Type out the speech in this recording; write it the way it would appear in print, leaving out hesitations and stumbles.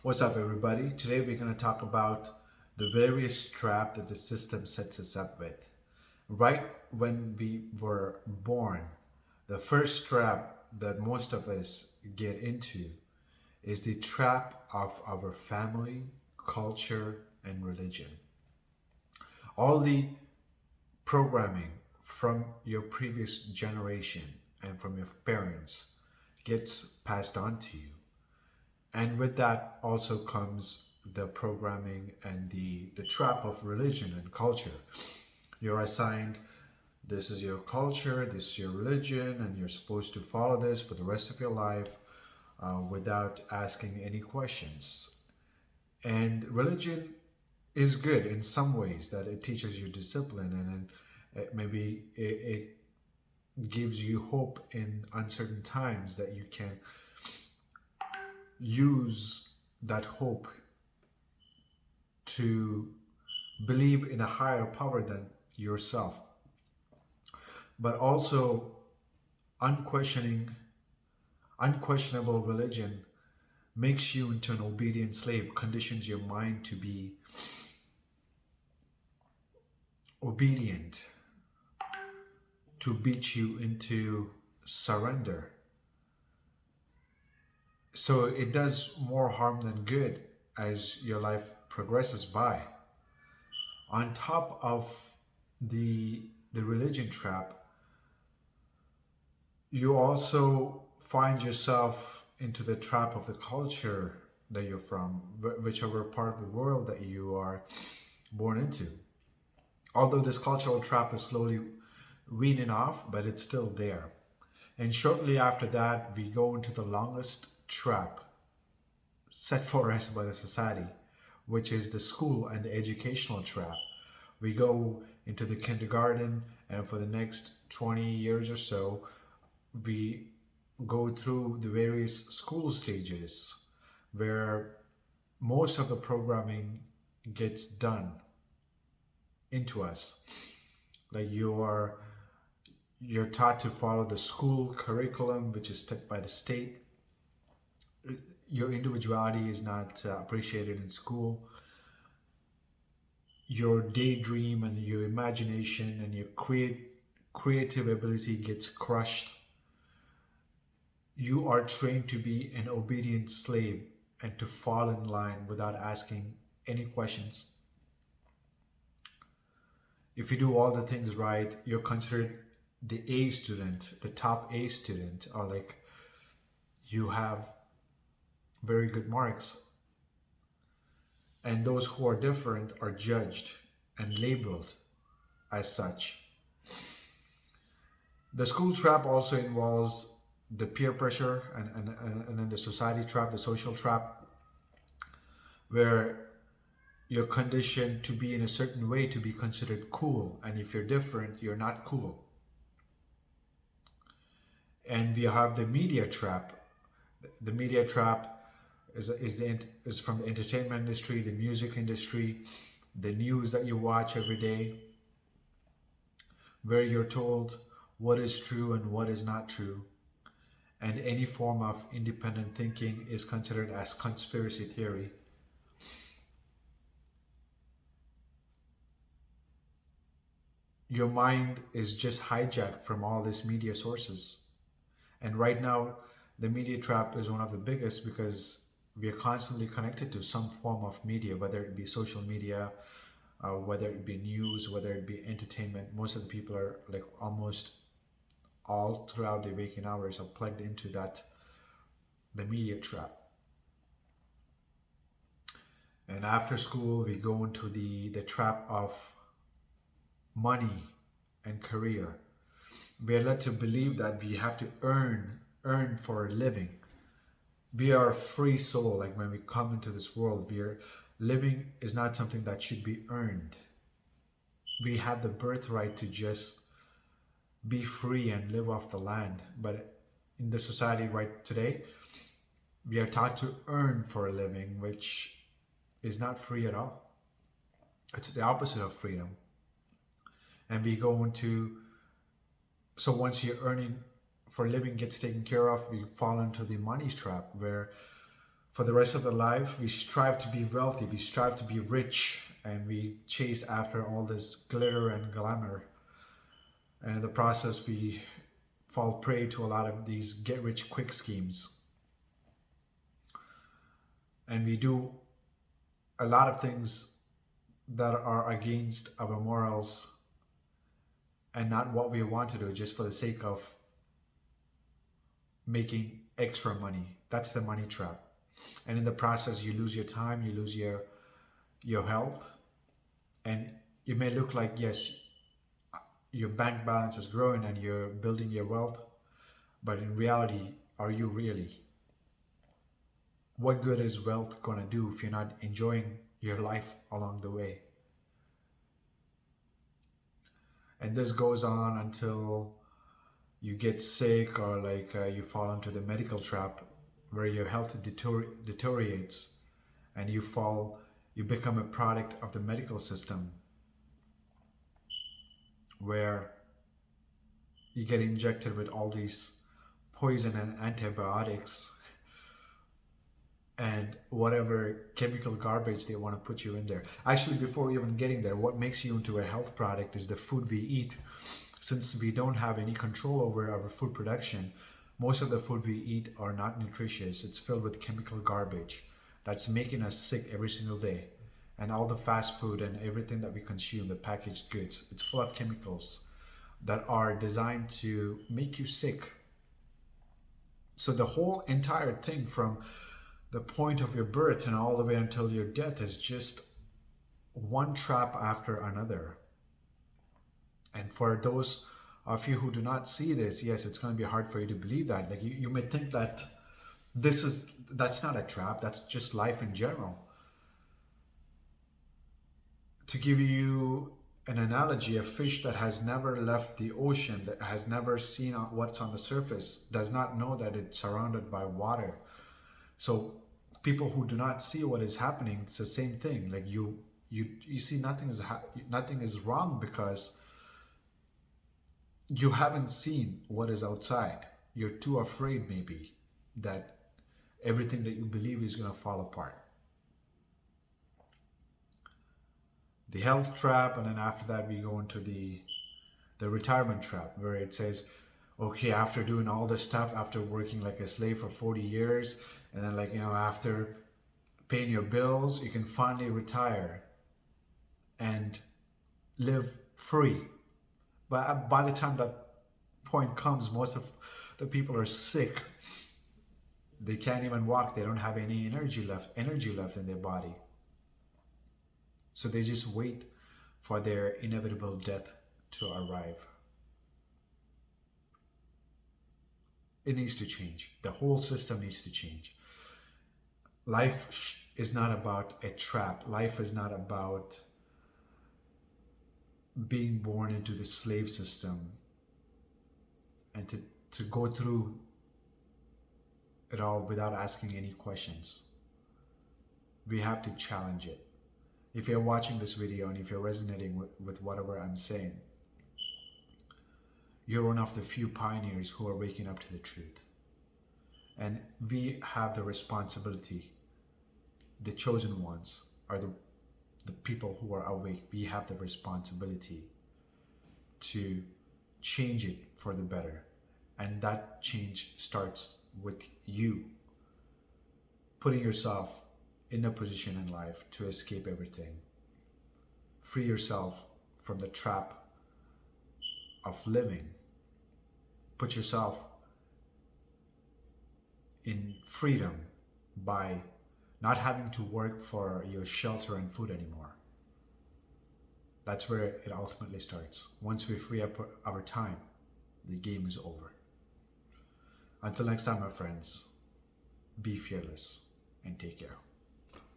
What's up, everybody? Today we're going to talk about the various traps that the system sets us up with. Right when we were born, the first trap that most of us get into is the trap of our family, culture, and religion. All the programming from your previous generation and from your parents gets passed on to you. And with that also comes the programming and the trap of religion and culture. You're assigned, this is your culture, this is your religion, and you're supposed to follow this for the rest of your life without asking any questions. And religion is good in some ways, that it teaches you discipline, and then maybe it gives you hope in uncertain times, that you can use that hope to believe in a higher power than yourself. But also, unquestioning unquestionable religion makes you into an obedient slave, conditions your mind to be obedient, to beat you into surrender. So it does more harm than good as your life progresses by. On top of the religion trap, you also find yourself into the trap of the culture that you're from, whichever part of the world that you are born into. Although this cultural trap is slowly weaning off, but it's still there. And shortly after that, we go into the longest trap set for us by the society, which is the school and the educational trap. We go into the kindergarten, and for the next 20 years or so, we go through the various school stages where most of the programming gets done into us. Like you're taught to follow the school curriculum, which is set by the state. Your individuality is not appreciated in school. Your daydream and your imagination and your creative ability gets crushed. You are trained to be an obedient slave and to fall in line without asking any questions. If you do all the things right, you're considered the A student, the top A student, or like you have very good marks. And those who are different are judged and labeled as such. The school trap also involves the peer pressure and then the society trap, the social trap, where you're conditioned to be in a certain way to be considered cool. And if you're different, you're not cool. And we have the media trap. The media trap is from the entertainment industry, the music industry, the news that you watch every day, where you're told what is true and what is not true. And any form of independent thinking is considered as conspiracy theory. Your mind is just hijacked from all these media sources. And right now, the media trap is one of the biggest because we are constantly connected to some form of media, whether it be social media, whether it be news, whether it be entertainment. Most of the people are like almost all throughout their waking hours are plugged into the media trap. And after school, we go into the trap of money and career. We are led to believe that we have to earn for a living. We are a free soul. Like when we come into this world, living is not something that should be earned. We have the birthright to just be free and live off the land. But in the society right today, we are taught to earn for a living, which is not free at all. It's the opposite of freedom. And we go into, so once you're earning for a living gets taken care of, we fall into the money trap, where For the rest of the life, we strive to be wealthy, we strive to be rich, and we chase after all this glitter and glamour. And in the process, we fall prey to a lot of these get rich quick schemes. And we do a lot of things that are against our morals and not what we want to do, just for the sake of making extra money. That's the money trap. And in the process, you lose your time, you lose your health, and it may look like, yes, your bank balance is growing and you're building your wealth, but in reality, are you really? What good is wealth going to do if you're not enjoying your life along the way? And this goes on until you get sick, or like you fall into the medical trap where your health deteriorates and you become a product of the medical system, where you get injected with all these poison and antibiotics and whatever chemical garbage they want to put you in there. Actually, before even getting there, what makes you into a health product is the food we eat. Since we don't have any control over our food production, most of the food we eat are not nutritious. It's filled with chemical garbage that's making us sick every single day. And all the fast food and everything that we consume, the packaged goods, it's full of chemicals that are designed to make you sick. So the whole entire thing, from the point of your birth and all the way until your death, is just one trap after another. And for those of you who do not see this, yes, it's going to be hard for you to believe that. Like you may think that that's not a trap, that's just life in general. To give you an analogy, a fish that has never left the ocean, that has never seen what's on the surface, does not know that it's surrounded by water. So people who do not see what is happening, it's the same thing. Like you see nothing is wrong because you haven't seen what is outside. You're too afraid maybe that everything that you believe is going to fall apart. The health trap, and then after that we go into the retirement trap, where it says, okay, after doing all this stuff, after working like a slave for 40 years, and then after paying your bills, you can finally retire and live free. But by the time that point comes, most of the people are sick. They can't even walk. They don't have any energy left in their body. So they just wait for their inevitable death to arrive. It needs to change. The whole system needs to change. Life is not about a trap. Life is not about being born into the slave system and to go through it all without asking any questions. We have to challenge it. If you're watching this video and if you're resonating with whatever I'm saying, you're one of the few pioneers who are waking up to the truth. And we have the responsibility. The chosen ones are the people who are awake. We have the responsibility to change it for the better. And that change starts with you putting yourself in a position in life to escape everything. Free yourself from the trap of living. Put yourself in freedom by not having to work for your shelter and food anymore. That's where it ultimately starts. Once we free up our time, the game is over. Until next time, my friends, be fearless and take care.